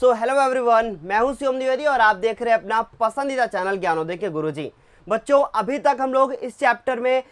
So hello everyone, मैं हूं शिवम द्विवेदी और आप देख रहे हैं अपना पसंदीदा चैनल ज्ञानोदय के गुरुजी। बच्चों, अभी तक हम लोग इस चैप्टर में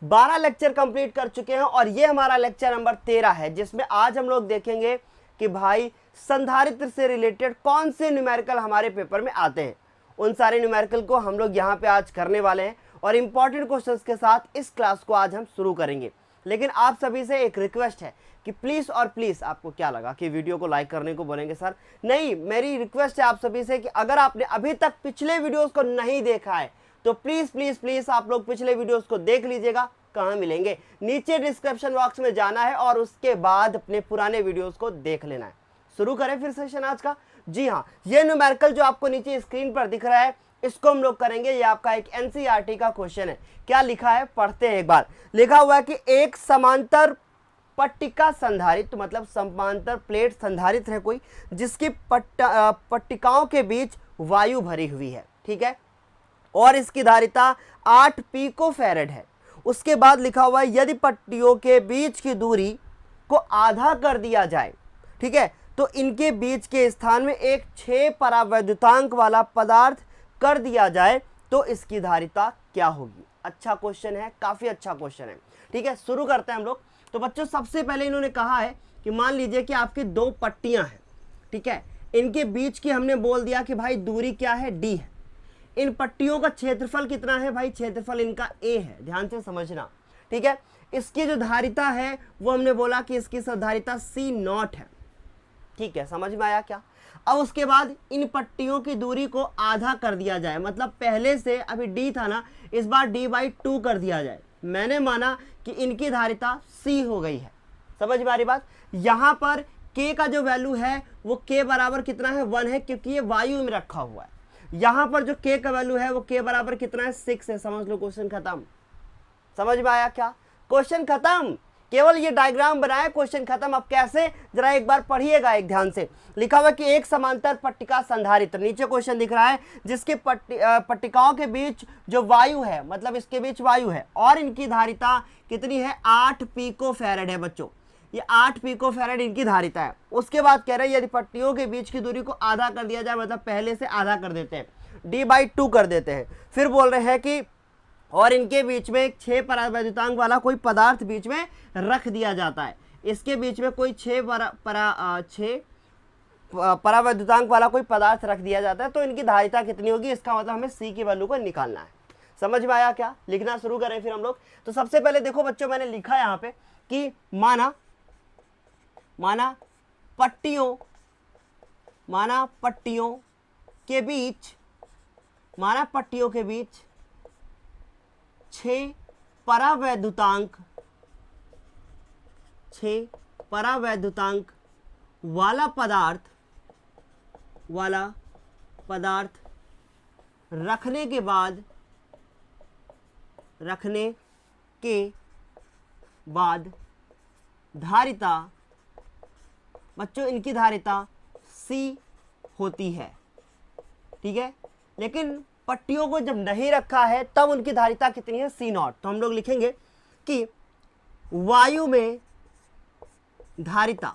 12 लेक्चर कंप्लीट कर चुके हैं और ये हमारा लेक्चर नंबर 13 है, जिसमें आज हम लोग देखेंगे कि भाई संधारित्र से रिलेटेड कौन से न्यूमेरिकल हमारे पेपर में आते हैं। उन सारे न्यूमेरिकल को हम लोग यहाँ पे आज करने वाले हैं और इम्पॉर्टेंट क्वेश्चंस के साथ इस क्लास को आज हम शुरू करेंगे। लेकिन आप सभी से एक रिक्वेस्ट है कि प्लीज़ और प्लीज़, आपको क्या लगा कि वीडियो को लाइक करने को बोलेंगे सर? नहीं, मेरी रिक्वेस्ट है आप सभी से कि अगर आपने अभी तक पिछले वीडियोस को नहीं देखा है तो प्लीज़ प्लीज़ प्लीज़ आप लोग पिछले वीडियोस को देख लीजिएगा। कहाँ मिलेंगे? नीचे डिस्क्रिप्शन बॉक्स में जाना है और उसके बाद अपने पुराने वीडियोस को देख लेना है। शुरू करें फिर सेशन आज का। जी हाँ, ये न्यूमेरिकल जो आपको नीचे स्क्रीन पर दिख रहा है इसको हम लोग करेंगे। ये आपका एक एनसीईआरटी का क्वेश्चन है। क्या लिखा है पढ़ते हैं एक बार। लिखा हुआ है कि एक समांतर पट्टिका संधारित्र, मतलब समांतर प्लेट संधारित्र है कोई, जिसकी पट्टिकाओं के बीच वायु भरी हुई है, ठीक है, और इसकी धारिता 8 पिकोफैरेड है। उसके बाद लिखा हुआ है यदि पट्टियों के बीच की दूरी को आधा कर दिया जाए, ठीक है, तो इनके बीच के स्थान में एक 6 परावैद्युतांक वाला पदार्थ कर दिया जाए तो इसकी धारिता क्या होगी। अच्छा क्वेश्चन है, काफी अच्छा क्वेश्चन है, ठीक है। शुरू करते हैं हम लोग। तो बच्चों, सबसे पहले इन्होंने कहा है कि मान लीजिए कि आपकी 2 पट्टियां हैं, ठीक है, इनके बीच की हमने बोल दिया कि भाई दूरी क्या है, d है। इन पट्टियों का क्षेत्रफल कितना है भाई? क्षेत्रफल इनका a है, ध्यान से समझना, ठीक है। इसकी जो धारिता है वो हमने बोला कि इसकी धारिता C0 है, ठीक है, समझ में आया क्या? अब उसके बाद इन पट्टियों की दूरी को आधा कर दिया जाए, मतलब पहले से अभी d था ना, इस बार d/2 कर दिया जाए। मैंने माना कि इनकी धारिता C हो गई है। समझ में आ रही बात? यहाँ पर k का जो वैल्यू है वो k बराबर कितना है? 1 है, क्योंकि ये वायु में रखा हुआ है। यहाँ पर जो k का वैल्यू है वो k बराबर कितना है? 6 है। समझ लो, क्वेश्चन खत्म। समझ में आया क्या? क्वेश्चन खत्म। केवल ये डायग्राम बनाए, क्वेश्चन खत्म। अब कैसे, जरा एक बार पढ़िएगा एक ध्यान से। लिखा हुआ कि एक समांतर पट्टिका संधारित्र, नीचे क्वेश्चन दिख रहा है, जिसके पट्टिकाओं के बीच जो वायु है, मतलब इसके बीच वायु है और इनकी धारिता कितनी है? 8 पिकोफैरेड है बच्चों। ये 8 पिकोफैरेड इनकी धारिता है। उसके बाद कह रहे हैं यदि पट्टियों के बीच की दूरी को आधा कर दिया जाए, मतलब पहले से आधा कर देते हैं, d/2 कर देते हैं। फिर बोल रहे हैं कि और इनके बीच में एक 6 परावैद्युतांक वाला कोई पदार्थ बीच में रख दिया जाता है। इसके बीच में कोई 6 परावैद्युतांक वाला कोई पदार्थ रख दिया जाता है, तो इनकी धारिता कितनी होगी? इसका मतलब हमें C की वैल्यू को निकालना है। समझ में आया क्या? लिखना शुरू करें फिर हम लोग। तो सबसे पहले देखो बच्चों, मैंने लिखा यहाँ पे कि माना पट्टियों के बीच 6 परावैद्युतांक वाला पदार्थ रखने के बाद धारिता, बच्चों इनकी धारिता C होती है, ठीक है। लेकिन पट्टियों को जब नहीं रखा है तब उनकी धारिता कितनी है? C0। तो हम लोग लिखेंगे कि वायु में धारिता,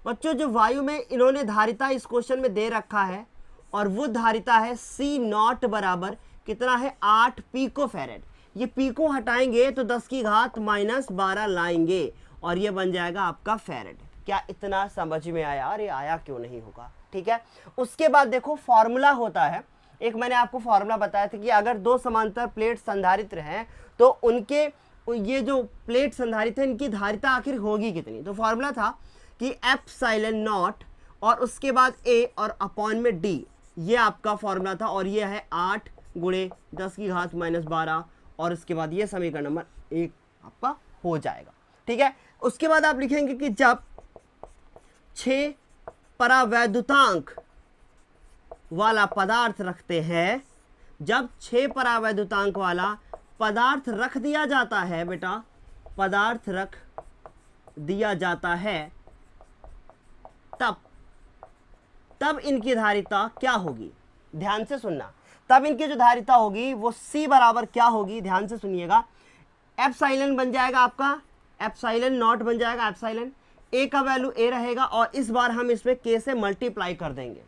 बच्चों जो वायु में इन्होंने धारिता इस क्वेश्चन में दे रखा है और वो धारिता है C0 बराबर कितना है? 8 पिकोफैरेड। ये पिको हटाएंगे तो 10 की घात -12 लाएंगे और ये बन जाएगा आपका फैरेड। क्या इतना समझ में आया? अरे आया क्यों नहीं होगा, ठीक है। उसके बाद देखो फॉर्मूला होता है एक, मैंने आपको फॉर्मूला बताया था कि अगर 2 समांतर प्लेट संधारित्र हैं तो उनके ये जो प्लेट संधारित्र है इनकी धारिता आखिर होगी कितनी। तो फॉर्मूला था कि ε0 और उसके बाद a और अपॉन में d, ये आपका फॉर्मूला था और ये है 8 × 10 की घात -12 और उसके बाद ये समीकरण नंबर 1 आपका हो जाएगा, ठीक है। उसके बाद आप लिखेंगे कि जब 6 परावैद्युतांक वाला पदार्थ रखते हैं, जब 6 परावैद्युतांक वाला पदार्थ रख दिया जाता है, बेटा पदार्थ रख दिया जाता है, तब इनकी धारिता क्या होगी? ध्यान से सुनना। तब इनकी जो धारिता होगी वो C बराबर क्या होगी? ध्यान से सुनिएगा। एप्सिलॉन बन जाएगा आपका, ε0 बन जाएगा एप्सिलॉन a का वैल्यू a रहेगा और इस बार हम इसमें k से मल्टीप्लाई कर देंगे।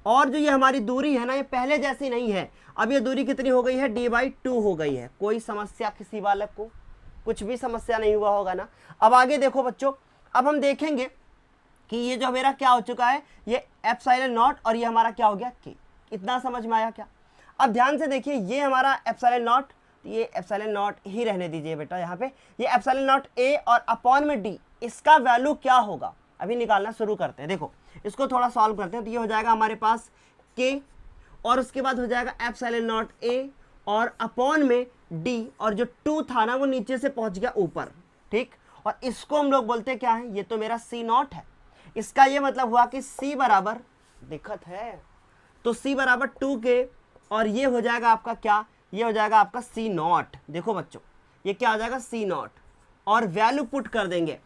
और जो ये हमारी दूरी है ना, ये पहले जैसी नहीं है, अब ये दूरी कितनी हो गई है, d/2 हो गई है। कोई समस्या किसी बालक को? कुछ भी समस्या नहीं हुआ होगा ना। अब आगे देखो बच्चों, अब हम देखेंगे कि ये जो मेरा क्या हो चुका है, ये एप्सिलॉन नॉट और ये हमारा क्या हो गया, k। इतना समझ में आया क्या? अब ध्यान से देखिए, ये हमारा एप्सिलॉन नॉट, ये एप्सिलॉन नॉट ही रहने दीजिए बेटा यहाँ पे, ये एप्सिलॉन नॉट a और अपॉन में d, इसका वैल्यू क्या होगा अभी निकालना शुरू करते हैं। देखो इसको थोड़ा सॉल्व करते हैं। तो ये हो जाएगा हमारे पास k और उसके बाद हो जाएगा एप्सिलॉन नॉट a और अपॉन में d, और जो 2 था ना वो नीचे से पहुंच गया ऊपर, ठीक। और इसको हम लोग बोलते क्या है, ये तो मेरा c नॉट है। इसका ये मतलब हुआ कि c बराबर, दिक्कत है तो c बराबर 2k और ये हो जाएगा आपका क्या, ये हो जाएगा आपका c नॉट। देखो बच्चों ये क्या हो जाएगा, c नॉट, और वैल्यू पुट कर देंगे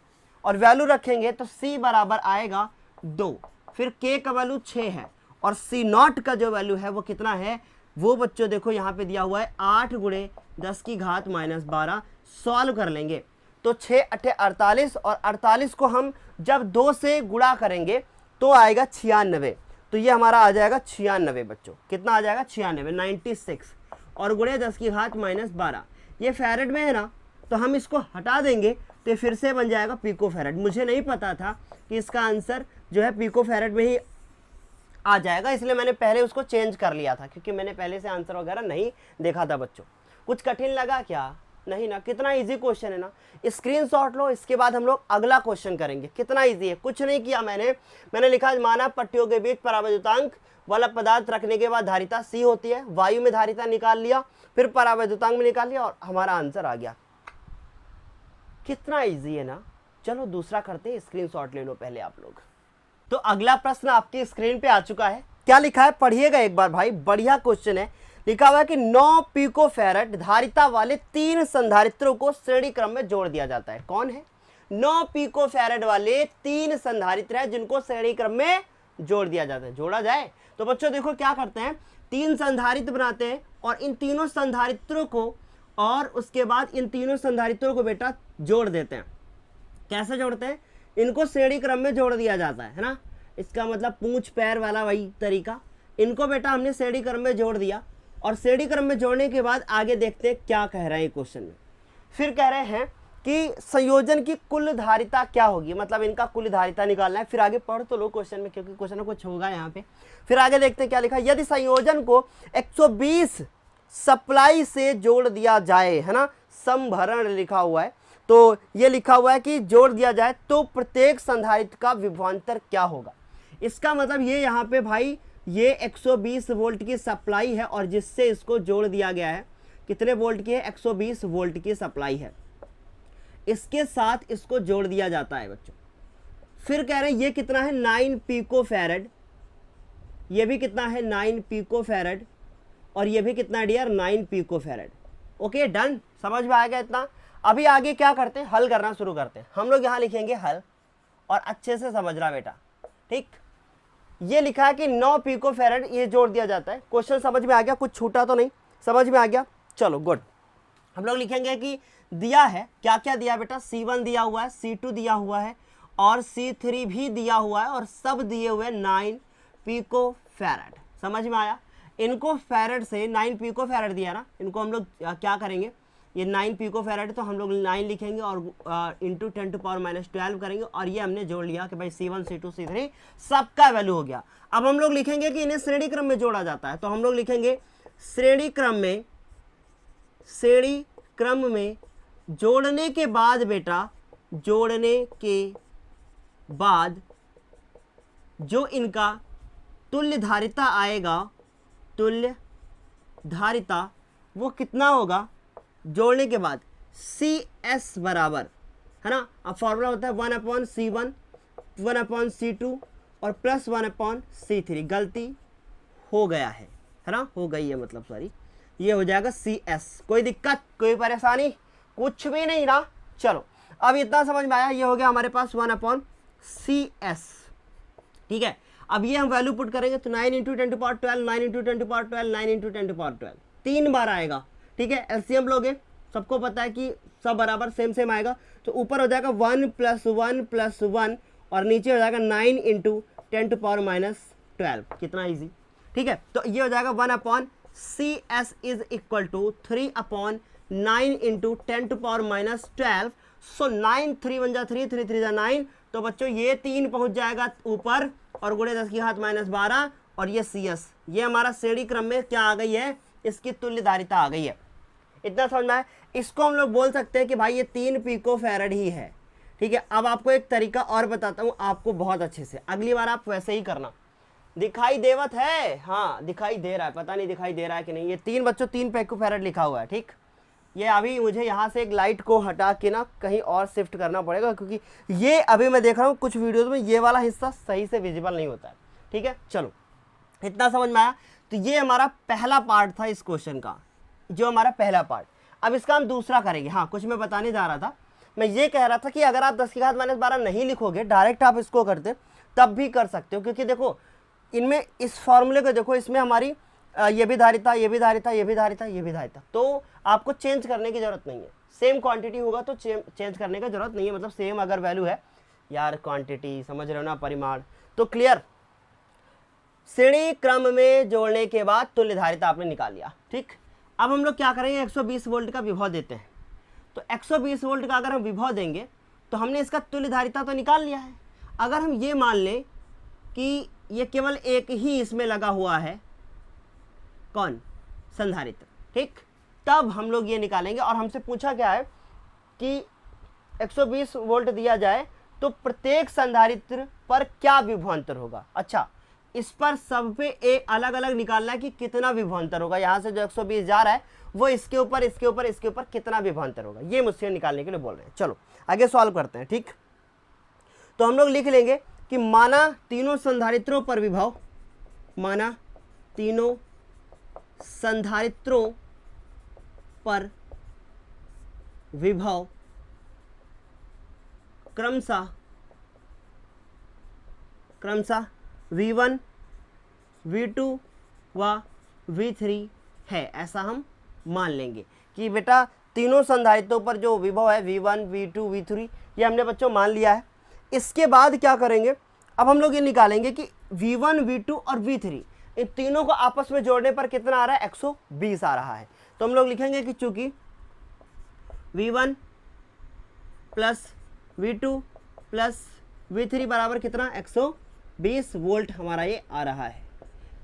और वैल्यू रखेंगे तो c बराबर आएगा 2, फिर k का वैल्यू 6 है और c नॉट का जो वैल्यू है वो कितना है, वो बच्चों देखो यहाँ पे दिया हुआ है 8 × 10⁻12। सॉल्व कर लेंगे तो 6 × 8 = 48 और 48 को हम जब 2 से गुणा करेंगे तो आएगा 96। तो ये हमारा आ जाएगा 96 बच्चों, कितना आ जाएगा 96 और गुणे 10⁻12। ये फैरेड में है ना, तो हम इसको हटा देंगे तो ये फिर से बन जाएगा पिको फैरेड। मुझे नहीं पता था कि इसका आंसर जो है पिको फैरेड में ही आ जाएगा, इसलिए मैंने पहले उसको चेंज कर लिया था, क्योंकि मैंने पहले से आंसर वगैरह नहीं देखा था बच्चों। कुछ कठिन लगा क्या? नहीं ना, कितना इजी क्वेश्चन है ना। स्क्रीनशॉट लो, इसके बाद हम लोग अगला क्वेश्चन करेंगे। कितना इजी है, कुछ नहीं किया मैंने लिखा माना पट्टियों के बीच परावैद्युतांक वाला पदार्थ रखने के बाद धारिता C होती है, वायु में धारिता निकाल लिया, फिर परावैद्युतांक में निकाल लिया और हमारा आंसर आ गया। कितना इजी है ना। चलो दूसरा करते हैं, स्क्रीनशॉट ले लो पहले आप लोग। तो अगला प्रश्न आपकी स्क्रीन पे आ चुका है। क्या लिखा है पढ़िएगा एक बार भाई, बढ़िया क्वेश्चन है। लिखा हुआ है कि 9 पिकोफैरेड धारिता वाले 3 संधारित्रों को श्रेणी क्रम में जोड़ दिया जाता है। कौन है? 9 पिकोफैरेड वाले 3 संधारित्र हैं जिनको श्रेणी क्रम में जोड़ दिया जाता है। जोड़ा जाए तो बच्चों देखो क्या करते हैं, 3 संधारित्र बनाते हैं और इन तीनों संधारित्रों को, और उसके बाद इन तीनों संधारित्रों को बेटा जोड़ देते हैं। कैसे जोड़ते हैं? इनको श्रेणी क्रम में जोड़ दिया जाता है ना। इसका मतलब पूंछ पैर वाला वही तरीका। इनको बेटा हमने श्रेणी क्रम में जोड़ दिया और श्रेणी क्रम में जोड़ने के बाद आगे देखते हैं क्या कह रहा है क्वेश्चन में। फिर कह रहे हैं कि संयोजन की कुल धारिता क्या होगी, मतलब इनका कुल धारिता निकालना है। फिर आगे पढ़ तो लो क्वेश्चन में, क्योंकि क्वेश्चन में कुछ होगा यहाँ पे। फिर आगे देखते हैं क्या लिखा। यदि संयोजन को 120 सप्लाई से जोड़ दिया जाए, है ना, समभरण लिखा हुआ है, तो ये लिखा हुआ है कि जोड़ दिया जाए तो प्रत्येक संधारित्र का विभवांतर क्या होगा। इसका मतलब ये यहाँ पे भाई ये 120 वोल्ट की सप्लाई है और जिससे इसको जोड़ दिया गया है, कितने वोल्ट की है, 120 वोल्ट की सप्लाई है, इसके साथ इसको जोड़ दिया जाता है बच्चों। फिर कह रहे हैं ये कितना है, 9 पिकोफैरेड, ये भी कितना है 9 पिकोफैरेड, और ये भी कितना है डियर 9 पिकोफैरेड। ओके डन, समझ में आएगा इतना। अभी आगे क्या करते हैं, हल करना शुरू करते हैं। हम लोग यहाँ लिखेंगे हल, और अच्छे से समझना बेटा, ठीक। ये लिखा है कि 9 पिकोफैरेड ये जोड़ दिया जाता है। क्वेश्चन समझ में आ गया, कुछ छूटा तो नहीं, समझ में आ गया। चलो गुड। हम लोग लिखेंगे कि दिया है, क्या क्या दिया बेटा, C1 दिया हुआ है, C2 दिया हुआ है और C3 भी दिया हुआ है, और सब दिए हुए 9 पिकोफैरेड। समझ में आया। इनको फैरेड से 9 पिकोफैरेड दिया ना, इनको हम लोग क्या करेंगे, ये 9 पिकोफैरेड तो हम लोग 9 लिखेंगे और इंटू 10⁻12 करेंगे, और ये हमने जोड़ लिया कि भाई C1 C2 C3 सबका वैल्यू हो गया। अब हम लोग लिखेंगे कि इन्हें श्रेणी क्रम में जोड़ा जाता है, तो हम लोग लिखेंगे श्रेणी क्रम में जोड़ने के बाद बेटा, जोड़ने के बाद जो इनका तुल्य धारिता आएगा, तुल्य धारिता वो कितना होगा जोड़ने के बाद, CS बराबर, है ना। अब फॉर्मूला होता है 1/C1 1/C2 और प्लस 1/C3। गलती हो गया है ना, हो गई है मतलब, सॉरी, ये हो जाएगा CS। कोई दिक्कत, कोई परेशानी, कुछ भी नहीं ना। चलो अब इतना समझ में आया। ये हो गया हमारे पास 1/CS, ठीक है। अब ये हम वैल्यू पुट करेंगे तो 9 × 10⁻12 9 × 10⁻12 9 × 10⁻12 3 बार आएगा, ठीक है। एलसीएम लोगे सबको पता है कि सब बराबर सेम सेम आएगा, तो ऊपर हो जाएगा 1 + 1 + 1 और नीचे हो जाएगा 9 × 10⁻12। कितना इजी, ठीक है। तो ये हो जाएगा 1/CS इज इक्वल टू 3/9 × 10⁻12। सो 9 3 × 1 = 3, 3 3 = 9। तो बच्चों ये 3 पहुंच जाएगा ऊपर और गुणे 10 की घात -12 और ये CS, ये हमारा श्रेणी क्रम में क्या आ गई है, इसकी तुल्यधारिता आ गई है। इतना समझ में आया। इसको हम लोग बोल सकते हैं कि भाई ये 3 पिकोफैरड ही है, ठीक है। अब आपको एक तरीका और बताता हूँ आपको बहुत अच्छे से, अगली बार आप वैसे ही करना। दिखाई देवत है, हाँ दिखाई दे रहा है, पता नहीं दिखाई दे रहा है कि नहीं। ये 3 बच्चों 3 पिकोफैरड लिखा हुआ है, ठीक। ये अभी मुझे यहाँ से एक लाइट को हटा के ना कहीं और शिफ्ट करना पड़ेगा, क्योंकि ये अभी मैं देख रहा हूँ कुछ वीडियोज़ में ये वाला हिस्सा सही से विजिबल नहीं होता है, ठीक है। चलो इतना समझ में आया। तो ये हमारा पहला पार्ट था इस क्वेश्चन का, जो हमारा पहला पार्ट। अब इसका हम दूसरा करेंगे। हाँ कुछ मैं बताने जा रहा था, मैं ये कह रहा था कि अगर आप 10 की घात -12 नहीं लिखोगे, डायरेक्ट आप इसको करते तब भी कर सकते हो, क्योंकि देखो इनमें इस फॉर्मूले को देखो, इसमें हमारी ये भी धारिता, ये भी धारिता, ये भी धारिता, ये भी धारिता, तो आपको चेंज करने की जरूरत नहीं है। सेम क्वांटिटी होगा तो चेंज करने की जरूरत नहीं है, मतलब सेम अगर वैल्यू है यार, क्वांटिटी समझ रहे हो ना, परिमाण, तो क्लियर। श्रेणी क्रम में जोड़ने के बाद तुल्यधारिता आपने निकाल लिया, ठीक। अब हम लोग क्या करेंगे, 120 वोल्ट का विभव देते हैं। तो 120 वोल्ट का अगर हम विभव देंगे तो हमने इसका तुल्यधारिता तो निकाल लिया है। अगर हम ये मान लें कि ये केवल एक ही इसमें लगा हुआ है, कौन, संधारित्र, ठीक, तब हम लोग ये निकालेंगे। और हमसे पूछा क्या है कि 120 वोल्ट दिया जाए तो प्रत्येक संधारित्र पर क्या विभवांतर होगा। अच्छा, इस पर सब पे एक अलग अलग निकालना है कि कितना विभवांतर होगा। यहाँ से जो 120 जा रहा है वो इसके ऊपर, इसके ऊपर, इसके ऊपर कितना विभवांतर होगा, ये मुझसे निकालने के लिए बोल रहे हैं। चलो आगे सॉल्व करते हैं, ठीक। तो हम लोग लिख लेंगे कि माना तीनों संधारित्रों पर विभव, माना तीनों संधारित्रों पर विभव क्रमशः V1, V2 व V3 है, ऐसा हम मान लेंगे कि बेटा तीनों संधारित्रों पर जो विभव है V1, V2, V3, ये हमने बच्चों मान लिया है। इसके बाद क्या करेंगे, अब हम लोग ये निकालेंगे कि V1, V2 और V3 इन तीनों को आपस में जोड़ने पर कितना आ रहा है, 120 आ रहा है। तो हम लोग लिखेंगे कि चूंकि V1 + V2 + V3 बराबर कितना, 120 वोल्ट हमारा ये आ रहा है।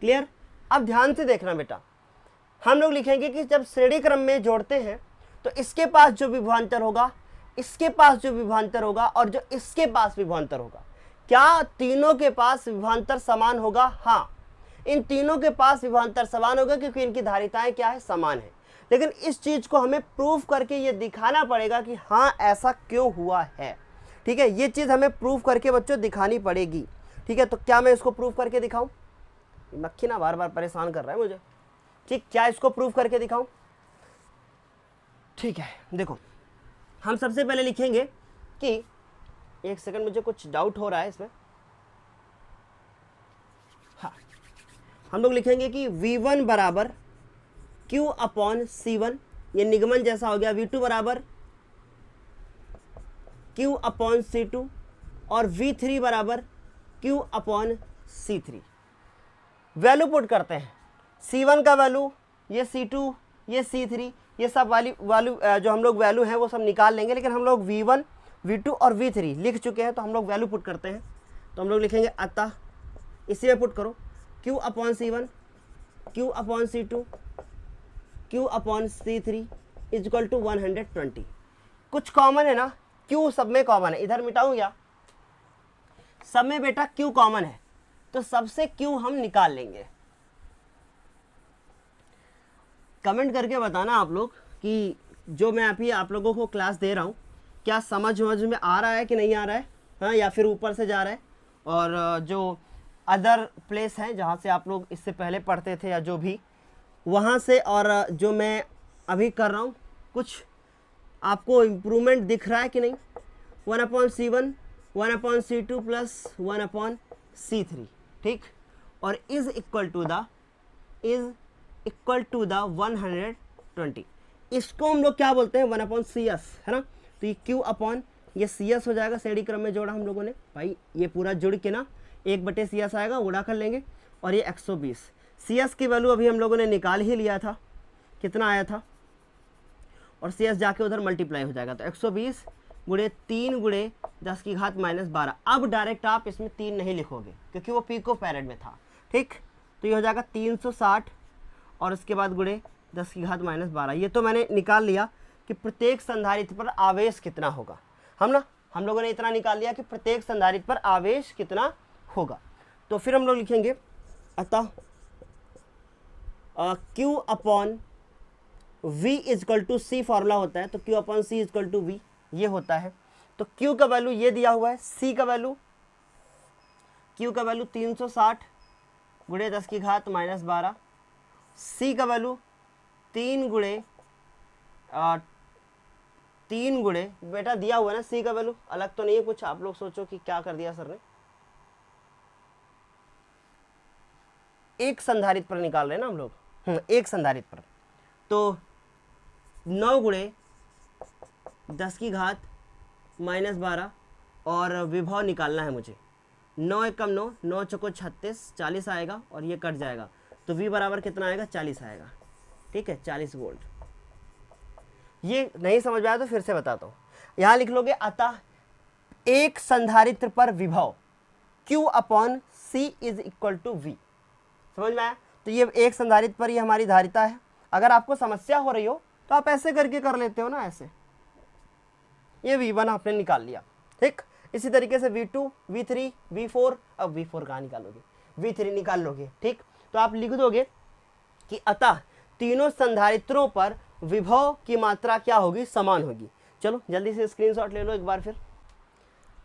क्लियर। अब ध्यान से देखना बेटा, हम लोग लिखेंगे कि जब श्रेणी क्रम में जोड़ते हैं तो इसके पास जो विभवांतर होगा, इसके पास जो विभवांतर होगा और जो इसके पास विभवांतर होगा, क्या तीनों के पास विभवांतर समान होगा। हाँ, इन तीनों के पास विभवांतर समान होगा क्योंकि इनकी धारिताएं क्या है, समान है। लेकिन इस चीज को हमें प्रूफ करके ये दिखाना पड़ेगा कि हाँ ऐसा क्यों हुआ है, ठीक है। ये चीज हमें प्रूफ करके बच्चों दिखानी पड़ेगी, ठीक है। तो क्या मैं इसको प्रूफ करके दिखाऊं, मक्खी ना बार बार परेशान कर रहा है मुझे, ठीक। क्या इसको प्रूफ करके दिखाऊं, ठीक है। देखो हम सबसे पहले लिखेंगे कि, एक सेकंड मुझे कुछ डाउट हो रहा है इसमें, हाँ, हम लोग लिखेंगे कि V1 बराबर Q/C1, ये निगमन जैसा हो गया। V2 बराबर Q/C2 और V3 बराबर Q/C3। वैल्यू पुट करते हैं, C1 का वैल्यू, ये C2, ये C3, ये सब वैल्यू जो हम लोग वैल्यू हैं वो सब निकाल लेंगे। लेकिन हम लोग V1, V2 और V3 लिख चुके हैं, तो हम लोग वैल्यू पुट करते हैं। तो हम लोग लिखेंगे अतः, इसी में पुट करो, Q/C1, Q/C2, Q/C3 equal to 120। कुछ कॉमन है ना, Q सब में कॉमन है, इधर मिटाऊं या, सब में बेटा Q कॉमन है, तो सबसे Q हम निकाल लेंगे। कमेंट करके बताना आप लोग कि जो मैं अभी आप लोगों को क्लास दे रहा हूँ क्या समझ में आ रहा है कि नहीं आ रहा है, हाँ, या फिर ऊपर से जा रहा है। और जो अदर प्लेस हैं जहाँ से आप लोग इससे पहले पढ़ते थे या जो भी, वहाँ से और जो मैं अभी कर रहा हूँ, कुछ आपको इम्प्रूवमेंट दिख रहा है कि नहीं। 1/C1, 1/C2 + 1/C3, ठीक। और इज इक्वल टू द 120। इसको हम लोग क्या बोलते हैं 1/CS, है ना। तो ये Q अपॉन ये CS हो जाएगा, श्रेणी क्रम में जोड़ा हम लोगों ने भाई, ये पूरा जुड़ के ना 1/CS आएगा, गुणा कर लेंगे, और ये 120। CS की वैल्यू अभी हम लोगों ने निकाल ही लिया था, कितना आया था, और CS जाके उधर मल्टीप्लाई हो जाएगा, तो 120 गुणे 3 गुणे 10 की घात -12। अब डायरेक्ट आप इसमें 3 नहीं लिखोगे क्योंकि वो पिको फैरेड में था, ठीक। तो ये हो जाएगा 360 और उसके बाद गुणे 10 की घात -12। ये तो मैंने निकाल लिया कि प्रत्येक संधारित्र पर आवेश कितना होगा, हम लोगों ने इतना निकाल लिया कि प्रत्येक संधारित्र पर आवेश कितना होगा। तो फिर हम लोग लिखेंगे अतः Q upon V is equal to C formula होता है, तो Q upon C is equal to V ये होता है। तो Q का वैल्यू ये दिया हुआ है, Q का वैल्यू 360 गुणे 10 की घात -12, C का वैल्यू 3 गुणे बेटा दिया हुआ है ना, C का वैल्यू अलग तो नहीं है कुछ, आप लोग सोचो कि क्या कर दिया सर ने। एक संधारित्र पर निकाल रहे हैं ना हम लोग, एक संधारित्र पर, तो 9 गुणे 10 की घात -12 और विभव निकालना है मुझे। 9 एकम 9, 9 चौको 36, 40 आएगा और ये कट जाएगा, तो V बराबर कितना आएगा 40 आएगा, ठीक है 40 वोल्ट। ये नहीं समझ में आया तो फिर से बताता हूँ, यहाँ लिख लोगे अतः एक संधारित्र पर विभव Q upon C is equal to V। समझ में आया। तो ये एक संधारित्र पर ये हमारी धारिता है। अगर आपको समस्या हो रही हो तो आप ऐसे करके कर लेते हो ना, ऐसे ये V1 आपने निकाल लिया, ठीक। इसी तरीके से V2, V3, V4, अब V4 कहाँ निकालोगे, V3 निकाल लोगे, ठीक। तो आप लिख दोगे कि अतः तीनों संधारित्रों पर विभव की मात्रा क्या होगी, समान होगी। चलो जल्दी से स्क्रीनशॉट ले लो एक बार फिर।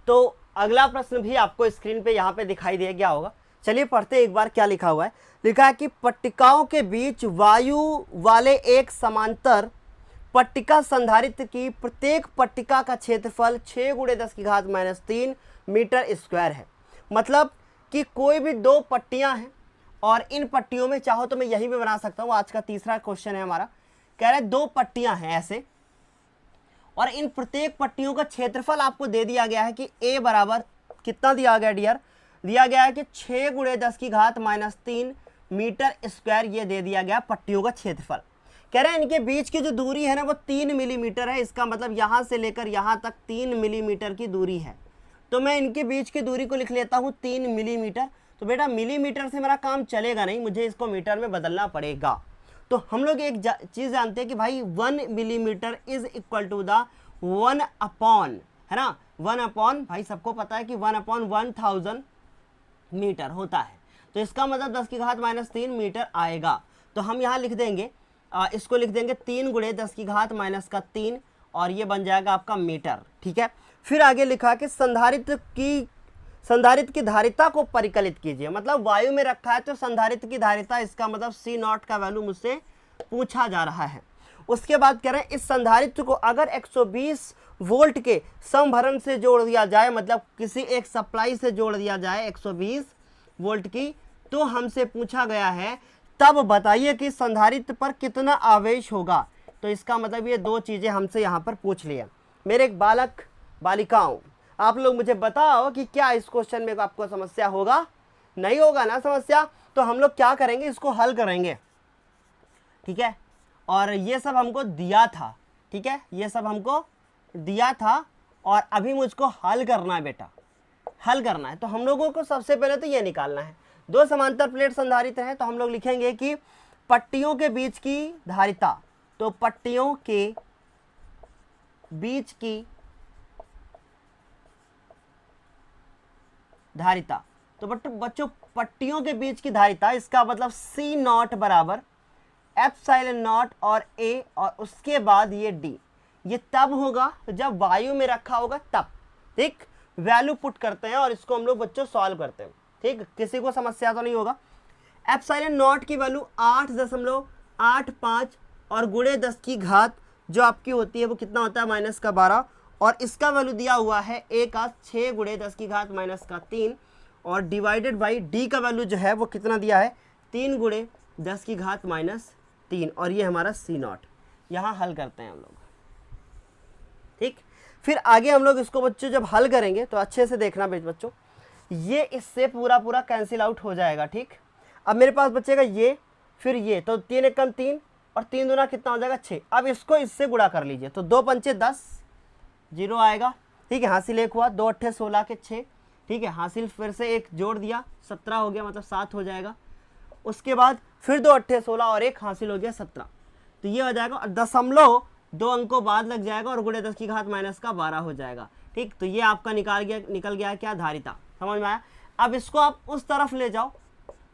तो अगला प्रश्न भी आपको स्क्रीन पे यहाँ पे दिखाई दे गया होगा, चलिए पढ़ते एक बार क्या लिखा हुआ है। लिखा है कि पट्टिकाओं के बीच वायु वाले एक समांतर पट्टिका संधारित्र की प्रत्येक पट्टिका का क्षेत्रफल 6 गुणे 10 की घात -3 मीटर स्क्वायर है। मतलब कि कोई भी दो पट्टियां हैं और इन पट्टियों में चाहो तो मैं यही भी बना सकता हूँ। आज का तीसरा क्वेश्चन है हमारा, कह रहे दो पट्टियां हैं ऐसे, और इन प्रत्येक पट्टियों का क्षेत्रफल आपको दे दिया गया है कि A बराबर कितना दिया गया डियर, दिया गया है कि 6 गुणे 10 की घात -3 मीटर स्क्वायर, ये दे दिया गया पट्टियों का क्षेत्रफल। कह रहे हैं इनके बीच की जो दूरी है ना वो 3 मिलीमीटर है। इसका मतलब यहाँ से लेकर यहाँ तक 3 मिलीमीटर की दूरी है। तो मैं इनके बीच की दूरी को लिख लेता हूँ 3 मिलीमीटर। तो बेटा मिलीमीटर से मेरा काम चलेगा नहीं, मुझे इसको मीटर में बदलना पड़ेगा। तो हम लोग एक चीज़ जानते हैं कि भाई 1 millimetre is equal to the 1 upon, है ना, 1 अपॉन, भाई सबको पता है कि 1 अपॉन 1000 मीटर होता है। तो इसका मतलब 10 की घात -3 मीटर आएगा। तो हम यहाँ लिख देंगे, इसको लिख देंगे 3 गुणे 10 की घात -3 और ये बन जाएगा आपका मीटर, ठीक है। फिर आगे लिखा कि संधारित्र की धारिता को परिकलित कीजिए। मतलब वायु में रखा है तो संधारित्र की धारिता, इसका मतलब C0 का वैल्यू मुझसे पूछा जा रहा है। उसके बाद कह रहे हैं इस संधारित्र को अगर 120 वोल्ट के समभरण से जोड़ दिया जाए, मतलब किसी एक सप्लाई से जोड़ दिया जाए 120 वोल्ट की, तो हमसे पूछा गया है तब बताइए कि संधारित्र पर कितना आवेश होगा। तो इसका मतलब ये दो चीज़ें हमसे यहाँ पर पूछ लिया। मेरे एक बालक बालिकाओं, आप लोग मुझे बताओ कि क्या इस क्वेश्चन में आपको समस्या होगा, नहीं होगा ना समस्या। तो हम लोग क्या करेंगे, इसको हल करेंगे, ठीक है। और ये सब हमको दिया था, ठीक है, ये सब हमको दिया था और अभी मुझको हल करना है बेटा, हल करना है। तो हम लोगों को सबसे पहले तो ये निकालना है, दो समांतर प्लेट संधारित्र हैं। तो हम लोग लिखेंगे कि पट्टियों के बीच की धारिता, तो पट्टियों के बीच की धारिता, तो बच्चों पट्टियों के बीच की धारिता, इसका मतलब C0 बराबर ε0 और A और उसके बाद ये D। ये तब होगा जब वायु में रखा होगा तब, ठीक। वैल्यू पुट करते हैं और इसको हम लोग बच्चों सॉल्व करते हैं, ठीक। किसी को समस्या तो नहीं होगा। ε0 की वैल्यू 8.85 और गुणे 10 की घात जो आपकी होती है वो कितना होता है -12, और इसका वैल्यू दिया हुआ है A का 6 गुणे 10 की घात -3 और डिवाइडेड बाई D का वैल्यू जो है वो कितना दिया है 3 गुणे 10 की घात -3 और ये हमारा C0। यहाँ हल करते हैं हम लोग, ठीक। फिर आगे हम लोग इसको बच्चों जब हल करेंगे तो अच्छे से देखना बच्चों, ये इससे पूरा पूरा कैंसिल आउट हो जाएगा, ठीक। अब मेरे पास बचेगा ये, फिर ये, तो 3 एकम 3 और 3 दूना कितना हो जाएगा 6। अब इसको इससे गुणा कर लीजिए, तो 2 पंचे 10, 0 आएगा, ठीक है। हासिल 1 हुआ, 2 अट्ठे 16 के 6, ठीक है। हासिल फिर से 1 जोड़ दिया, 17 हो गया, मतलब 7 हो जाएगा। उसके बाद फिर 2 अट्ठे 16 और 1 हासिल हो गया 17, तो ये हो जाएगा। और दशमलव 2 अंकों बाद लग जाएगा और गुणे 10 की घात माइनस का 12 हो जाएगा, ठीक। तो ये आपका निकल गया क्या, धारिता। समझ में आया। अब इसको आप उस तरफ ले जाओ,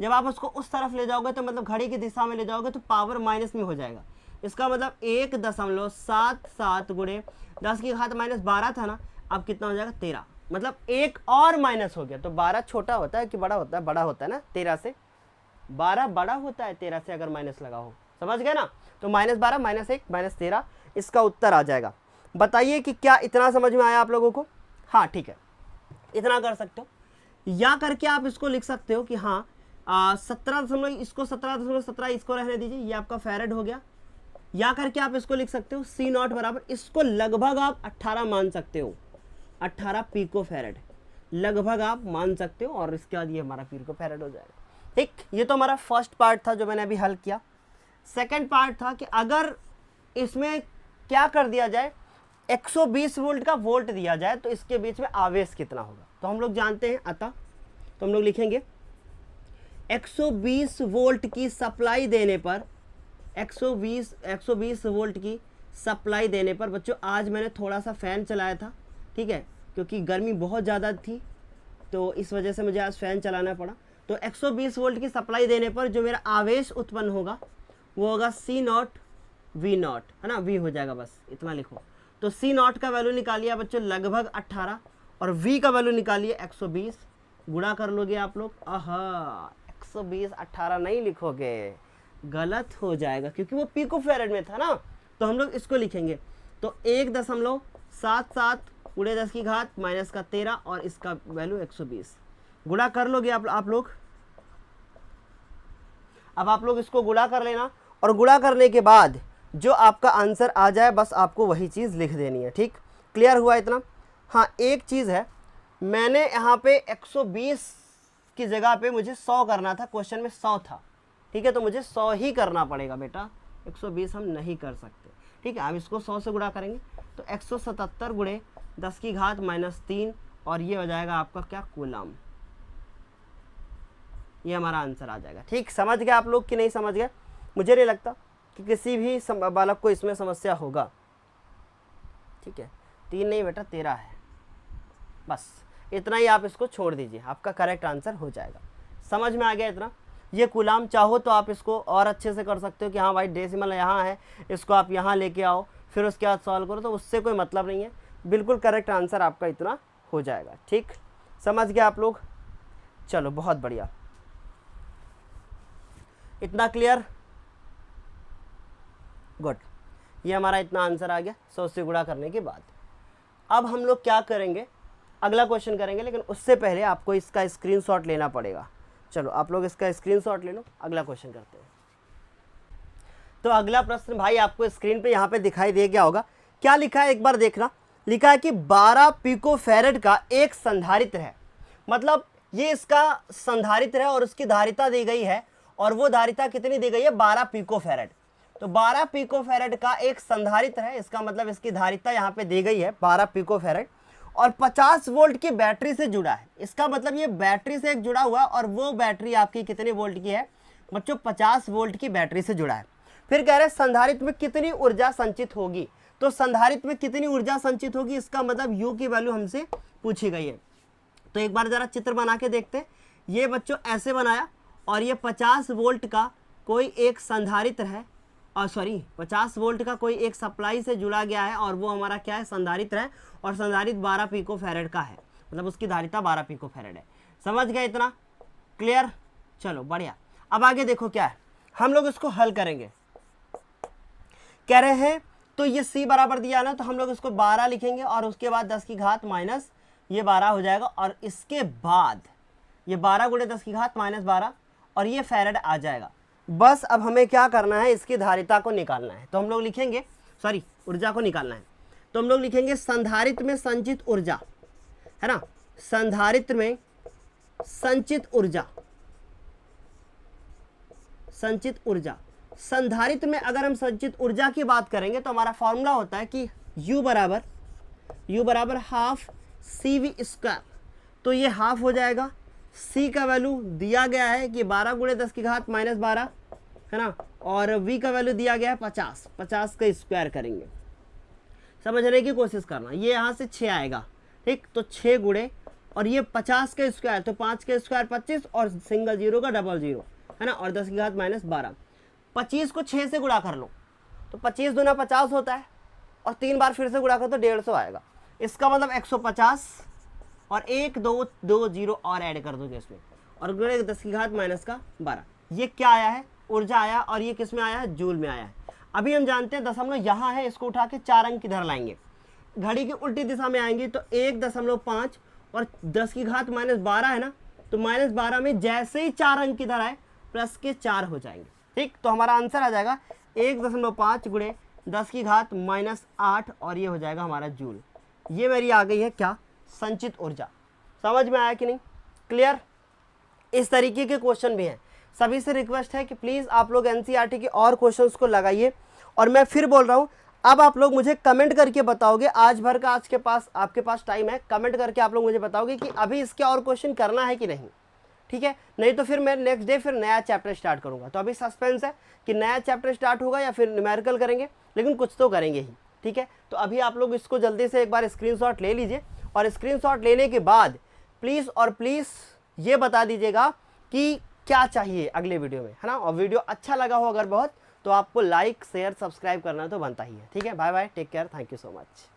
जब आप उसको उस तरफ ले जाओगे तो मतलब घड़ी की दिशा में ले जाओगे तो पावर माइनस में हो जाएगा। इसका मतलब 1.77 गुणे 10 की घात माइनस 12 था ना, अब कितना हो जाएगा 13, मतलब 1 और माइनस हो गया। तो 12 छोटा होता है कि बड़ा होता है? बड़ा होता है ना 13 से, 12 बड़ा होता है 13 से अगर माइनस लगा हो, समझ गए ना। तो -12 -1 -13 इसका उत्तर आ जाएगा। बताइए कि क्या इतना समझ में आया आप लोगों को? हाँ ठीक है, इतना कर सकते हो। या करके आप इसको लिख सकते हो कि हाँ 17 इसको 17.17 इसको रहने दीजिए, ये आपका फैरेड हो गया। या करके आप इसको लिख सकते हो C0 बराबर, इसको लगभग आप 18 मान सकते हो, 18 पिको फैरेड लगभग आप मान सकते हो। और इसके बाद ये हमारा पिको फैरेड हो जाएगा, ठीक। ये तो हमारा फर्स्ट पार्ट था जो मैंने अभी हल किया। सेकंड पार्ट था कि अगर इसमें क्या कर दिया जाए, 120 वोल्ट का वोल्ट दिया जाए तो इसके बीच में आवेश कितना होगा। तो हम लोग जानते हैं अतः, तो हम लोग लिखेंगे 120 वोल्ट की सप्लाई देने पर, 120 वोल्ट की सप्लाई देने पर बच्चों, आज मैंने थोड़ा सा फ़ैन चलाया था, ठीक है, क्योंकि गर्मी बहुत ज़्यादा थी तो इस वजह से मुझे आज फ़ैन चलाना पड़ा। तो 120 वोल्ट की सप्लाई देने पर जो मेरा आवेश उत्पन्न होगा वो होगा C0 V0, है ना, V हो जाएगा, बस इतना लिखो। तो C0 का वैल्यू निकालिए बच्चों लगभग 18 और V का वैल्यू निकालिए 120, गुणा कर लोगे आप लोग। आहा 120 18 नहीं लिखोगे, गलत हो जाएगा क्योंकि वो पिको फैरेड में था ना। तो हम लोग इसको लिखेंगे, तो 1.77 गुणे 10 की घात माइनस का 13 और इसका वैल्यू 120, गुणा कर लोगे आप लोग। अब आप लोग इसको गुणा कर लेना और गुणा करने के बाद जो आपका आंसर आ जाए बस आपको वही चीज़ लिख देनी है, ठीक। क्लियर हुआ इतना? हाँ एक चीज़ है, मैंने यहाँ पे 120 की जगह पे मुझे 100 करना था, क्वेश्चन में 100 था, ठीक है, तो मुझे 100 ही करना पड़ेगा बेटा, 120 हम नहीं कर सकते, ठीक है। हम इसको 100 से गुणा करेंगे तो 177 गुणे 10 की घात माइनस 3 और ये हो जाएगा आपका क्या, कूलम। ये हमारा आंसर आ जाएगा, ठीक। समझ गए आप लोग कि नहीं समझ गए? मुझे नहीं लगता कि किसी भी बालक को इसमें समस्या होगा, ठीक है। 3 नहीं बेटा 13 है, बस इतना ही आप इसको छोड़ दीजिए, आपका करेक्ट आंसर हो जाएगा। समझ में आ गया इतना? ये कूलाम चाहो तो आप इसको और अच्छे से कर सकते हो कि हाँ भाई डेसिमल यहाँ है, इसको आप यहाँ लेके आओ, फिर उसके बाद सॉल्व करो, तो उससे कोई मतलब नहीं है, बिल्कुल करेक्ट आंसर आपका इतना हो जाएगा, ठीक। समझ गए आप लोग? चलो बहुत बढ़िया, इतना क्लियर, गुड। ये हमारा इतना आंसर आ गया 100 से गुणा करने के बाद। अब हम लोग क्या करेंगे, अगला क्वेश्चन करेंगे, लेकिन उससे पहले आपको इसका स्क्रीनशॉट लेना पड़ेगा। चलो आप लोग इसका स्क्रीनशॉट ले लो, अगला क्वेश्चन करते हैं। तो अगला प्रश्न भाई आपको स्क्रीन पे यहाँ पे दिखाई दे गया होगा, क्या लिखा है एक बार देखना। लिखा है कि 12 पिको फैरेड का एक संधारित्र है, मतलब ये इसका संधारित्र है और उसकी धारिता दी गई है, और वो धारिता कितनी दी गई है, 12 पिको फैरेड। तो 12 पिको फैरेड का एक संधारित्र है, इसका मतलब इसकी धारिता यहाँ पे दी गई है 12 पिको फैरेड, और 50 वोल्ट की बैटरी से जुड़ा है। इसका मतलब ये बैटरी से एक जुड़ा हुआ, और वो बैटरी आपकी कितने वोल्ट की है बच्चों, 50 वोल्ट की बैटरी से जुड़ा है। फिर कह रहे हैं संधारित्र में कितनी ऊर्जा संचित होगी। तो संधारित्र में कितनी ऊर्जा संचित होगी, इसका मतलब यू की वैल्यू हमसे पूछी गई है। तो एक बार जरा चित्र बना के देखते हैं। ये बच्चों ऐसे बनाया, और ये 50 वोल्ट का कोई एक संधारित्र है, और सॉरी 50 वोल्ट का कोई एक सप्लाई से जुड़ा गया है, और वो हमारा क्या है, संधारित्र है, और संधारित्र 12 पिको फैरेड का है, मतलब उसकी धारिता 12 पिको फैरेड है। समझ गए इतना? क्लियर? चलो बढ़िया। अब आगे देखो क्या है, हम लोग इसको हल करेंगे। कह रहे हैं तो ये C बराबर दिया ना, तो हम लोग इसको 12 लिखेंगे और उसके बाद 10 की घात माइनस ये 12 हो जाएगा, और इसके बाद ये 12 गुणे 10 की घात माइनस 12 और ये फैरेड आ जाएगा। बस अब हमें क्या करना है, इसकी धारिता को निकालना है। तो हम लोग लिखेंगे, सॉरी ऊर्जा को निकालना है, तो हम लोग लिखेंगे संधारित्र में संचित ऊर्जा, है ना, संधारित्र में संचित ऊर्जा, संचित ऊर्जा। संधारित्र में अगर हम संचित ऊर्जा की बात करेंगे तो हमारा फॉर्मूला होता है कि U बराबर हाफ CV²। तो ये हाफ हो जाएगा, C का वैल्यू दिया गया है कि 12 × 10⁻⁻12 है ना, और V का वैल्यू दिया गया है 50, 50 का स्क्वायर करेंगे, समझने की कोशिश करना। ये यहाँ से 6 आएगा, ठीक, तो 6 गुणे और ये 50 का स्क्वायर, तो 5 का स्क्वायर 25 और सिंगल जीरो का डबल जीरो, है ना, और 10⁻12। 25 को 6 से गुणा कर लो तो 25 दूना 50 होता है, और 3 बार फिर से गुणा करो तो 150 आएगा। इसका मतलब 150 और 1 2 2 0 और ऐड कर दोगे इसमें, और गुणे 10⁻12। ये क्या आया है, ऊर्जा आया, और ये किस में आया है, जूल में आया है। अभी हम जानते हैं दशमलव यहाँ है, इसको उठा के 4 अंक इधर लाएंगे, घड़ी की उल्टी दिशा में आएंगे तो 1.5 और 10⁻12 है ना, तो -12 में जैसे ही 4 अंक इधर आए प्लस के 4 हो जाएंगे, ठीक। तो हमारा आंसर आ जाएगा 1.5 गुणे 10⁻8 और ये हो जाएगा हमारा जूल। ये मेरी आ गई है क्या, संचित ऊर्जा। समझ में आया कि नहीं, क्लियर। इस तरीके के क्वेश्चन भी हैं। सभी से रिक्वेस्ट है कि प्लीज़ आप लोग एनसीईआरटी के और क्वेश्चंस को लगाइए, और मैं फिर बोल रहा हूँ, अब आप लोग मुझे कमेंट करके बताओगे, आज भर का आपके पास टाइम है, कमेंट करके आप लोग मुझे बताओगे कि अभी इसके और क्वेश्चन करना है कि नहीं, ठीक है। नहीं तो फिर मैं नेक्स्ट डे फिर नया चैप्टर स्टार्ट करूंगा। तो अभी सस्पेंस है कि नया चैप्टर स्टार्ट होगा या फिर न्यूमेरिकल करेंगे, लेकिन कुछ तो करेंगे ही, ठीक है। तो अभी आप लोग इसको जल्दी से एक बार स्क्रीनशॉट ले लीजिए, और स्क्रीनशॉट लेने के बाद प्लीज़ और प्लीज़ ये बता दीजिएगा कि क्या चाहिए अगले वीडियो में, है ना। और वीडियो अच्छा लगा हो अगर बहुत, तो आपको लाइक शेयर सब्सक्राइब करना तो बनता ही है, ठीक है। Bye bye, take care, thank you so much.